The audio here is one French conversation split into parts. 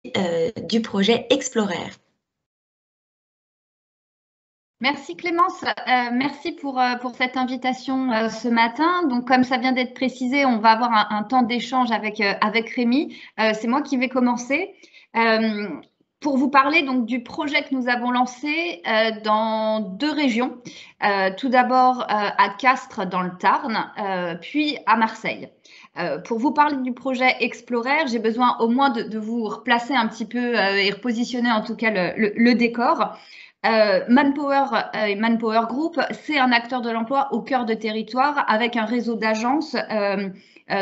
du projet Explorer. Merci Clémence, merci pour cette invitation ce matin. Donc comme ça vient d'être précisé, on va avoir un temps d'échange avec Rémi. C'est moi qui vais commencer. Pour vous parler donc du projet que nous avons lancé dans 2 régions. Tout d'abord à Castres dans le Tarn, puis à Marseille. Pour vous parler du projet Explorer, j'ai besoin au moins de vous replacer un petit peu et repositionner en tout cas le décor. Manpower et Manpower Group, c'est un acteur de l'emploi au cœur de territoire avec un réseau d'agences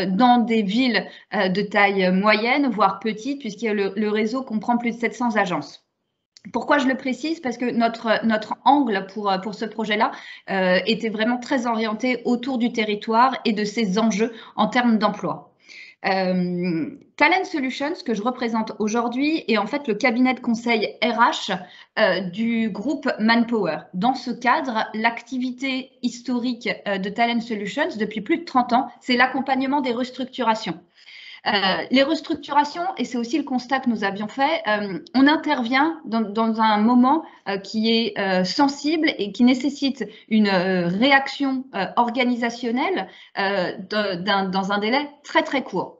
dans des villes de taille moyenne, voire petite, puisque le réseau comprend plus de 700 agences. Pourquoi je le précise? Parce que notre angle pour ce projet-là était vraiment très orienté autour du territoire et de ses enjeux en termes d'emploi. Talent Solutions, que je représente aujourd'hui, est en fait le cabinet de conseil RH du groupe Manpower. Dans ce cadre, l'activité historique de Talent Solutions, depuis plus de 30 ans, c'est l'accompagnement des restructurations. Les restructurations, et c'est aussi le constat que nous avions fait, on intervient dans un moment qui est sensible et qui nécessite une réaction organisationnelle dans un délai très très court.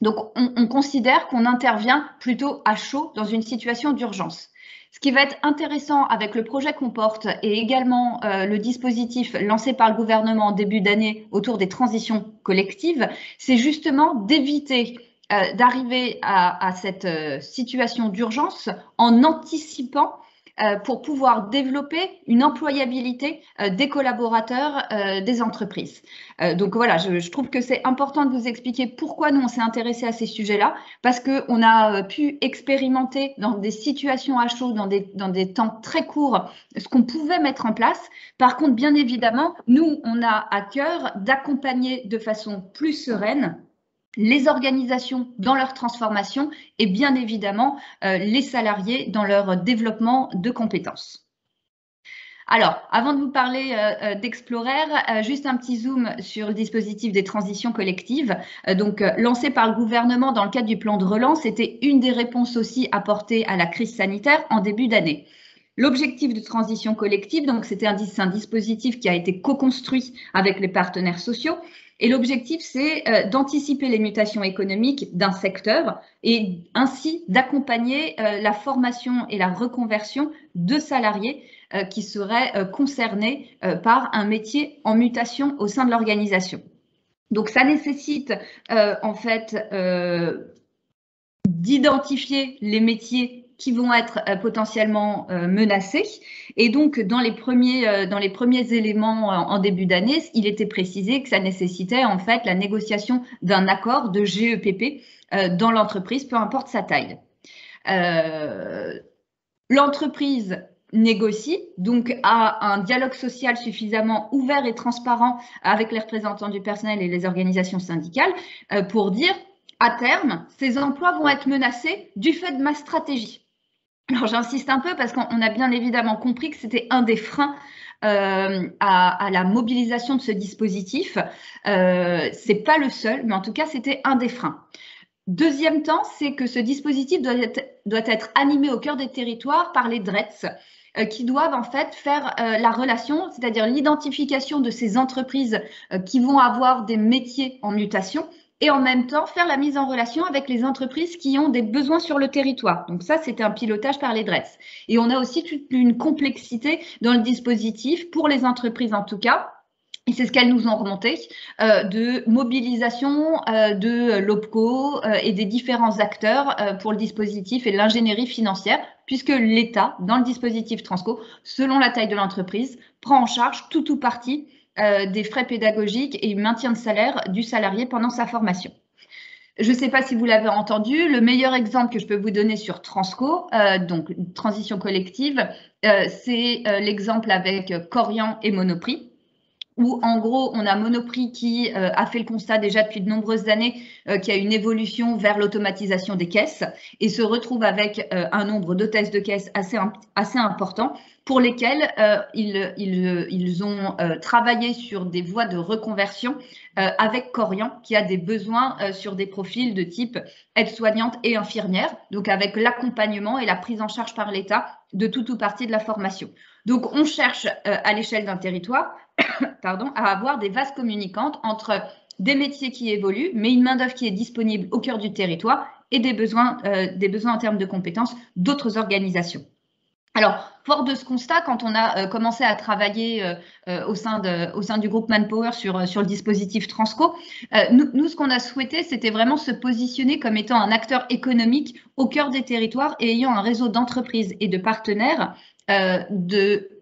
Donc on considère qu'on intervient plutôt à chaud dans une situation d'urgence. Ce qui va être intéressant avec le projet qu'on porte et également le dispositif lancé par le gouvernement en début d'année autour des transitions collectives, c'est justement d'éviter d'arriver à cette situation d'urgence en anticipant pour pouvoir développer une employabilité des collaborateurs des entreprises. Donc voilà, je trouve que c'est important de vous expliquer pourquoi nous on s'est intéressé à ces sujets-là, parce qu'on a pu expérimenter dans des situations à chaud, dans des temps très courts, ce qu'on pouvait mettre en place. Par contre, bien évidemment, nous, on a à cœur d'accompagner de façon plus sereine les organisations dans leur transformation et bien évidemment les salariés dans leur développement de compétences. Alors, avant de vous parler d'Explorer, juste un petit zoom sur le dispositif des transitions collectives. Lancé par le gouvernement dans le cadre du plan de relance, c'était une des réponses aussi apportées à la crise sanitaire en début d'année. L'objectif de transition collective, donc c'était un dispositif qui a été co-construit avec les partenaires sociaux. Et l'objectif, c'est d'anticiper les mutations économiques d'un secteur et ainsi d'accompagner la formation et la reconversion de salariés qui seraient concernés par un métier en mutation au sein de l'organisation. Donc, ça nécessite en fait d'identifier les métiers qui vont être potentiellement menacés. Et donc, dans les premiers éléments en début d'année, il était précisé que ça nécessitait en fait la négociation d'un accord de GEPP dans l'entreprise, peu importe sa taille. L'entreprise négocie, donc a un dialogue social suffisamment ouvert et transparent avec les représentants du personnel et les organisations syndicales pour dire, à terme, ces emplois vont être menacés du fait de ma stratégie. Alors j'insiste un peu parce qu'on a bien évidemment compris que c'était un des freins à la mobilisation de ce dispositif. C'est pas le seul, mais en tout cas c'était un des freins. Deuxième temps, c'est que ce dispositif doit être animé au cœur des territoires par les DRETS qui doivent en fait faire la relation, c'est-à-dire l'identification de ces entreprises qui vont avoir des métiers en mutation et en même temps faire la mise en relation avec les entreprises qui ont des besoins sur le territoire. Donc ça, c'était un pilotage par les DRETS. Et on a aussi toute une complexité dans le dispositif pour les entreprises en tout cas. Et c'est ce qu'elles nous ont remonté, de mobilisation de l'OPCO et des différents acteurs pour le dispositif et l'ingénierie financière, puisque l'État, dans le dispositif Transco, selon la taille de l'entreprise, prend en charge tout ou partie des frais pédagogiques et maintien de salaire du salarié pendant sa formation. Je ne sais pas si vous l'avez entendu, le meilleur exemple que je peux vous donner sur Transco, donc transition collective, c'est l'exemple avec Korian et Monoprix, où en gros, on a Monoprix qui a fait le constat déjà depuis de nombreuses années qu'il y a une évolution vers l'automatisation des caisses et se retrouve avec un nombre d'hôtesses de caisse assez important pour lesquels ils ont travaillé sur des voies de reconversion avec Corian, qui a des besoins sur des profils de type aide-soignante et infirmière, donc avec l'accompagnement et la prise en charge par l'État de tout ou partie de la formation. Donc, on cherche à l'échelle d'un territoire à avoir des vases communicantes entre des métiers qui évoluent, mais une main-d'œuvre qui est disponible au cœur du territoire et des besoins en termes de compétences d'autres organisations. Alors, fort de ce constat, quand on a commencé à travailler au sein du groupe Manpower sur le dispositif Transco, nous, ce qu'on a souhaité, c'était vraiment se positionner comme étant un acteur économique au cœur des territoires et ayant un réseau d'entreprises et de partenaires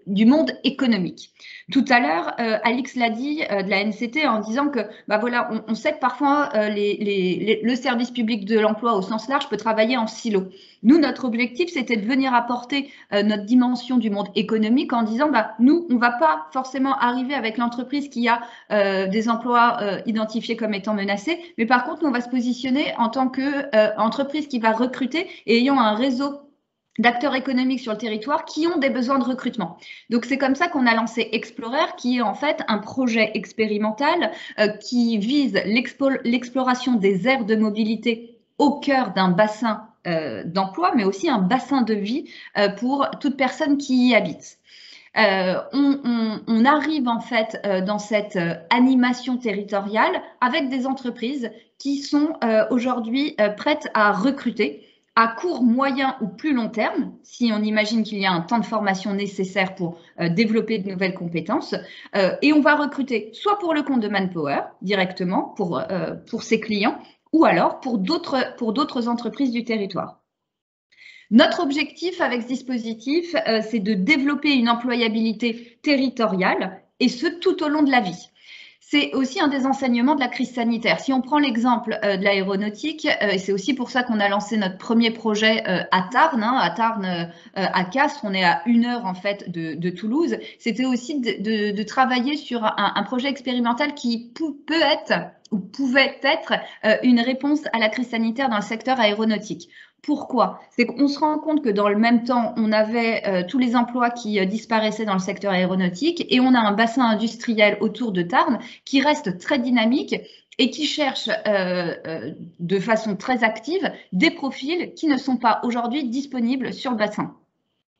du monde économique. Tout à l'heure, Alix l'a dit de la NCT en disant que voilà, on sait que parfois le service public de l'emploi au sens large peut travailler en silo. Nous, notre objectif, c'était de venir apporter notre dimension du monde économique en disant nous, on ne va pas forcément arriver avec l'entreprise qui a des emplois identifiés comme étant menacés, mais par contre, nous, on va se positionner en tant qu'entreprise qui va recruter et ayant un réseau d'acteurs économiques sur le territoire qui ont des besoins de recrutement. Donc, c'est comme ça qu'on a lancé Explorer, qui est en fait un projet expérimental qui vise l'exploration des aires de mobilité au cœur d'un bassin d'emploi, mais aussi un bassin de vie pour toute personne qui y habite. On arrive en fait dans cette animation territoriale avec des entreprises qui sont aujourd'hui prêtes à recruter à court, moyen ou plus long terme, si on imagine qu'il y a un temps de formation nécessaire pour développer de nouvelles compétences. Et on va recruter soit pour le compte de Manpower, directement, pour ses clients, ou alors pour d'autres entreprises du territoire. Notre objectif avec ce dispositif, c'est de développer une employabilité territoriale, et ce, tout au long de la vie. C'est aussi un des enseignements de la crise sanitaire. Si on prend l'exemple de l'aéronautique, et c'est aussi pour ça qu'on a lancé notre premier projet à Tarn, à Castres, on est à 1 heure en fait de Toulouse. C'était aussi de travailler sur un projet expérimental qui peut être ou pouvait être une réponse à la crise sanitaire dans le secteur aéronautique. Pourquoi? C'est qu'on se rend compte que dans le même temps, on avait tous les emplois qui disparaissaient dans le secteur aéronautique et on a un bassin industriel autour de Tarn qui reste très dynamique et qui cherche de façon très active des profils qui ne sont pas aujourd'hui disponibles sur le bassin.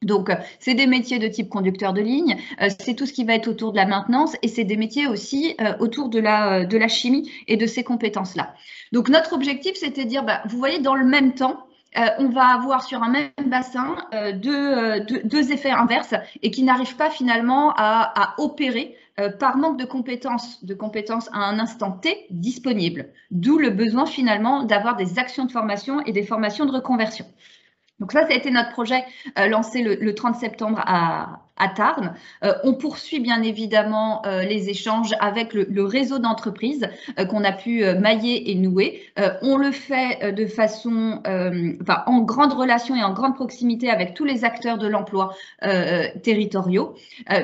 Donc, c'est des métiers de type conducteur de ligne, c'est tout ce qui va être autour de la maintenance et c'est des métiers aussi autour de la chimie et de ces compétences-là. Donc, notre objectif, c'était de dire, vous voyez, dans le même temps, on va avoir sur un même bassin deux effets inverses et qui n'arrivent pas finalement à opérer par manque de compétences à un instant T disponibles. D'où le besoin finalement d'avoir des actions de formation et des formations de reconversion. Donc ça a été notre projet lancé le 30 septembre à Tarn. On poursuit bien évidemment les échanges avec le réseau d'entreprises qu'on a pu mailler et nouer. On le fait de façon, en grande relation et en grande proximité avec tous les acteurs de l'emploi territoriaux,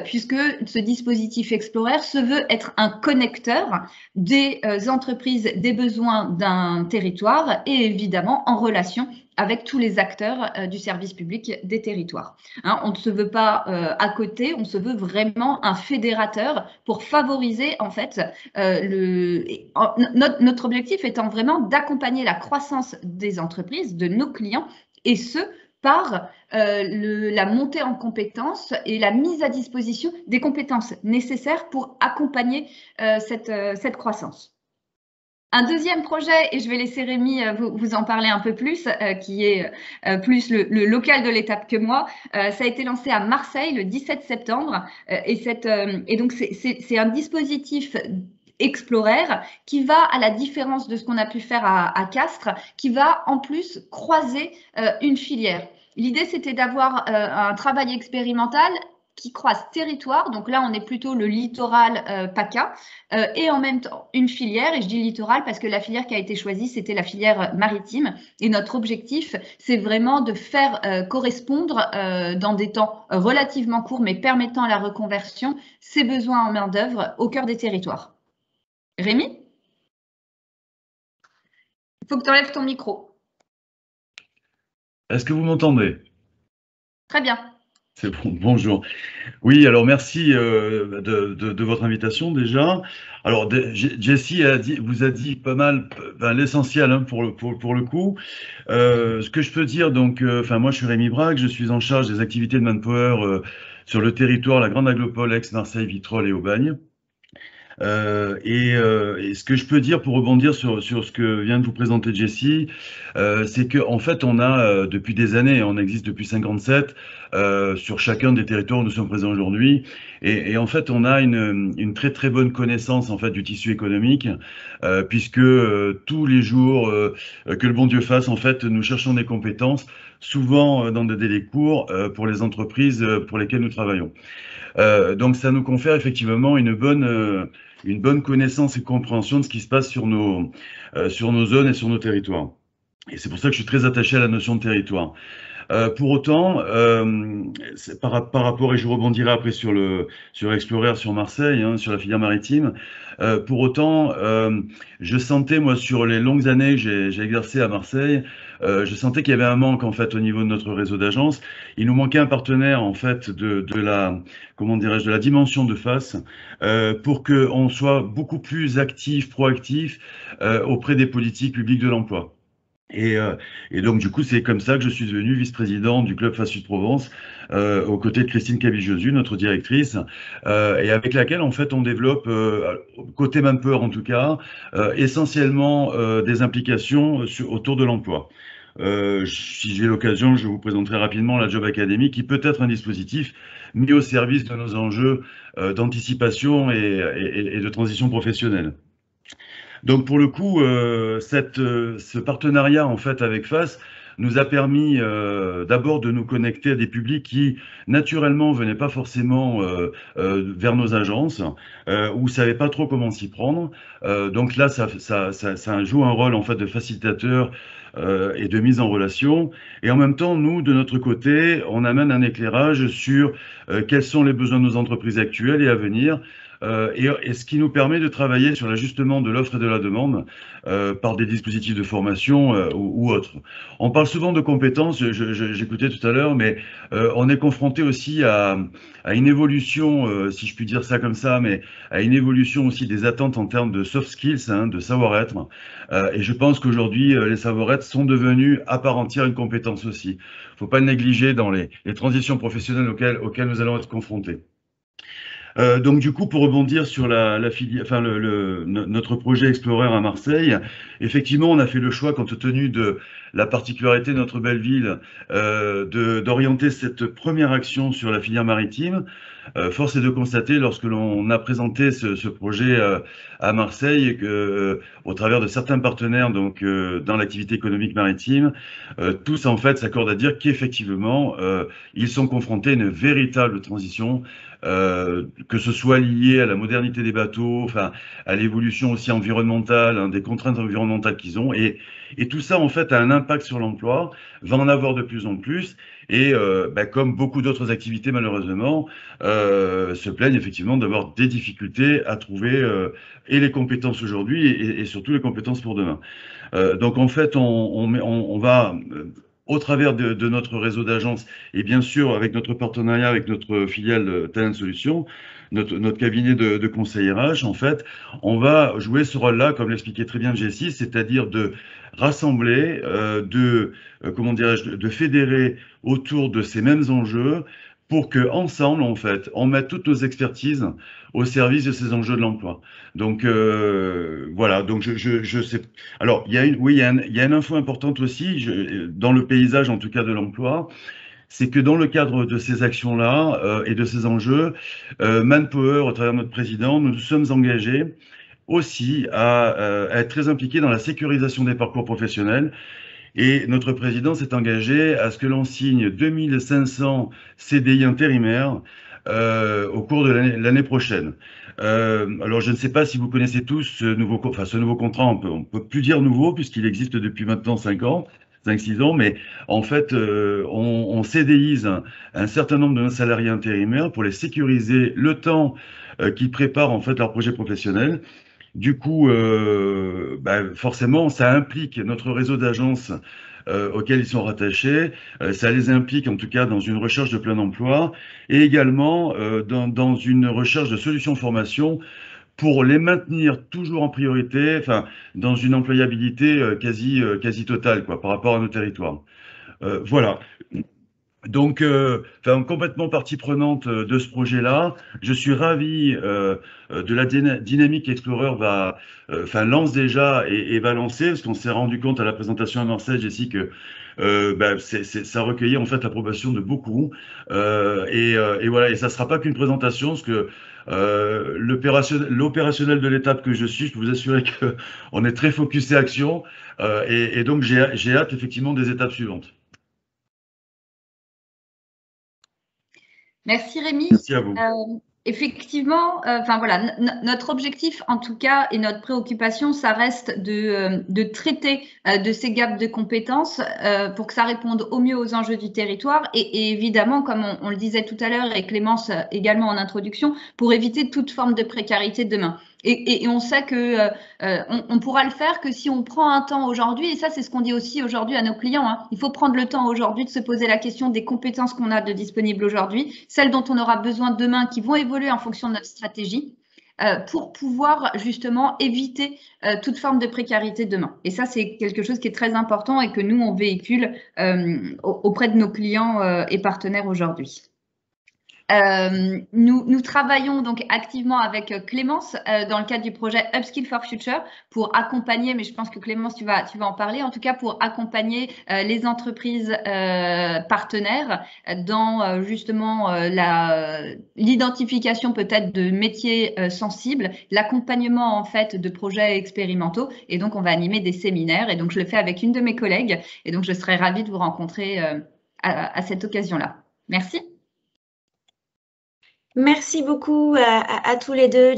puisque ce dispositif Explorer se veut être un connecteur des entreprises, des besoins d'un territoire et évidemment en relation avec tous les acteurs du service public des territoires. Hein, on ne se veut pas à côté, on se veut vraiment un fédérateur pour favoriser en fait notre objectif étant vraiment d'accompagner la croissance des entreprises, de nos clients, et ce par la montée en compétences et la mise à disposition des compétences nécessaires pour accompagner cette croissance. Un deuxième projet, et je vais laisser Rémi vous en parler un peu plus, qui est plus le local de l'étape que moi, ça a été lancé à Marseille le 17 septembre. Et donc, c'est un dispositif Explorer qui va, à la différence de ce qu'on a pu faire à Castres, qui va en plus croiser une filière. L'idée, c'était d'avoir un travail expérimental qui croise territoire, donc là on est plutôt le littoral PACA, et en même temps une filière, et je dis littoral parce que la filière qui a été choisie c'était la filière maritime, et notre objectif c'est vraiment de faire correspondre dans des temps relativement courts mais permettant la reconversion, ces besoins en main d'œuvre au cœur des territoires. Rémi? Il faut que tu enlèves ton micro. Est-ce que vous m'entendez? Très bien. C'est bon, bonjour. Oui, alors merci de votre invitation déjà. Alors, Jessie vous a dit pas mal, ben, l'essentiel hein, pour le coup. Ce que je peux dire, donc, enfin, moi je suis Rémi Braque, je suis en charge des activités de Manpower sur le territoire, la grande aglomérale Aix-Marseille, Vitrolles et Aubagne. Et ce que je peux dire pour rebondir sur ce que vient de vous présenter Jessie, c'est qu'en fait, on a depuis des années, on existe depuis 57 sur chacun des territoires où nous sommes présents aujourd'hui, et en fait, on a une très très bonne connaissance en fait du tissu économique, puisque tous les jours que le bon Dieu fasse, en fait, nous cherchons des compétences, souvent dans des délais courts pour les entreprises pour lesquelles nous travaillons. Donc ça nous confère effectivement une bonne connaissance et compréhension de ce qui se passe sur nos zones et sur nos territoires. Et c'est pour ça que je suis très attaché à la notion de territoire. Pour autant, par rapport, et je rebondirai après sur Explorer, sur Marseille, hein, sur la filière maritime, pour autant, je sentais, moi, sur les longues années que j'ai exercé à Marseille, je sentais qu'il y avait un manque, en fait, au niveau de notre réseau d'agences. Il nous manquait un partenaire, en fait, de la, comment dirais-je, de la dimension de face, pour qu'on soit beaucoup plus actif, proactif, auprès des politiques publiques de l'emploi. Et donc, du coup, c'est comme ça que je suis devenu vice-président du Club Face Sud Provence, aux côtés de Christine Cavijosu, notre directrice, et avec laquelle, en fait, on développe, côté Manpower en tout cas, essentiellement des implications autour de l'emploi. Si j'ai l'occasion, je vous présenterai rapidement la Job Academy, qui peut être un dispositif mis au service de nos enjeux d'anticipation et de transition professionnelle. Donc pour le coup, ce partenariat en fait avec FAS nous a permis d'abord de nous connecter à des publics qui naturellement venaient pas forcément vers nos agences ou savaient pas trop comment s'y prendre. Donc là, ça joue un rôle en fait de facilitateur et de mise en relation. Et en même temps, nous, de notre côté, on amène un éclairage sur quels sont les besoins de nos entreprises actuelles et à venir. Et ce qui nous permet de travailler sur l'ajustement de l'offre et de la demande par des dispositifs de formation ou autres. On parle souvent de compétences, j'écoutais tout à l'heure, mais on est confronté aussi à une évolution, si je puis dire ça comme ça, mais à une évolution aussi des attentes en termes de soft skills, hein, de savoir-être. Et je pense qu'aujourd'hui, les savoir-être sont devenus à part entière une compétence aussi. Il ne faut pas le négliger dans les transitions professionnelles auxquelles nous allons être confrontés. Donc du coup, pour rebondir sur la filière, enfin notre projet Explorer à Marseille, effectivement, on a fait le choix, compte tenu de la particularité de notre belle ville, d'orienter cette première action sur la filière maritime. Force est de constater, lorsque l'on a présenté ce projet à Marseille, que, au travers de certains partenaires donc dans l'activité économique maritime, tous en fait s'accordent à dire qu'effectivement, ils sont confrontés à une véritable transition. Que ce soit lié à la modernité des bateaux, enfin à l'évolution aussi environnementale, hein, des contraintes environnementales qu'ils ont, et tout ça en fait a un impact sur l'emploi, va en avoir de plus en plus, et comme beaucoup d'autres activités malheureusement, se plaignent effectivement d'avoir des difficultés à trouver et les compétences aujourd'hui et surtout les compétences pour demain. Donc en fait on va au travers de notre réseau d'agences et bien sûr avec notre partenariat avec notre filiale Talent Solutions, notre cabinet de conseil RH, en fait, on va jouer ce rôle-là, comme l'expliquait très bien Jessie, c'est-à-dire de rassembler, comment dirais-je, de fédérer autour de ces mêmes enjeux pour que ensemble, en fait, on mette toutes nos expertises au service de ces enjeux de l'emploi. Donc voilà. Donc je sais. Alors oui, il y a une info importante aussi dans le paysage, en tout cas de l'emploi. C'est que dans le cadre de ces actions-là et de ces enjeux, Manpower, au travers de notre président, nous nous sommes engagés aussi à être très impliqués dans la sécurisation des parcours professionnels. Et notre président s'est engagé à ce que l'on signe 2500 CDI intérimaires au cours de l'année prochaine. Alors, je ne sais pas si vous connaissez tous ce nouveau contrat, on peut plus dire nouveau puisqu'il existe depuis maintenant 5-6 ans, mais en fait, on CDIse un certain nombre de nos salariés intérimaires pour les sécuriser le temps qu'ils préparent en fait leur projet professionnel. Du coup, forcément, ça implique notre réseau d'agences auxquels ils sont rattachés. Ça les implique en tout cas dans une recherche de plein emploi et également dans une recherche de solutions formation pour les maintenir toujours en priorité, enfin, dans une employabilité quasi totale, quoi, par rapport à nos territoires. Voilà. Donc, complètement partie prenante de ce projet-là. Je suis ravi de la dynamique qu'Explorer lance déjà et va lancer, parce qu'on s'est rendu compte à la présentation à Marseille, Jessie, que ça recueillait en fait l'approbation de beaucoup. Et voilà, et ça ne sera pas qu'une présentation, parce que l'opérationnel de l'étape que je suis, je peux vous assurer qu'on est très focusé action, et donc j'ai hâte effectivement des étapes suivantes. Merci Rémi. Merci à vous. Effectivement, voilà, notre objectif en tout cas et notre préoccupation, ça reste de traiter de ces gaps de compétences pour que ça réponde au mieux aux enjeux du territoire et évidemment, comme on le disait tout à l'heure et Clémence également en introduction, pour éviter toute forme de précarité demain. Et on sait que on pourra le faire que si on prend un temps aujourd'hui, et ça c'est ce qu'on dit aussi aujourd'hui à nos clients, hein, il faut prendre le temps aujourd'hui de se poser la question des compétences qu'on a de disponibles aujourd'hui, celles dont on aura besoin demain qui vont évoluer en fonction de notre stratégie pour pouvoir justement éviter toute forme de précarité demain. Et ça c'est quelque chose qui est très important et que nous on véhicule auprès de nos clients et partenaires aujourd'hui. Nous travaillons donc activement avec Clémence dans le cadre du projet Upskill for Future pour accompagner, mais je pense que Clémence, tu vas en parler, en tout cas pour accompagner les entreprises partenaires dans justement l'identification peut-être de métiers sensibles, l'accompagnement en fait de projets expérimentaux. Et donc, on va animer des séminaires. Et donc, je le fais avec une de mes collègues. Et donc, je serai ravie de vous rencontrer à cette occasion-là. Merci. Merci beaucoup à tous les deux,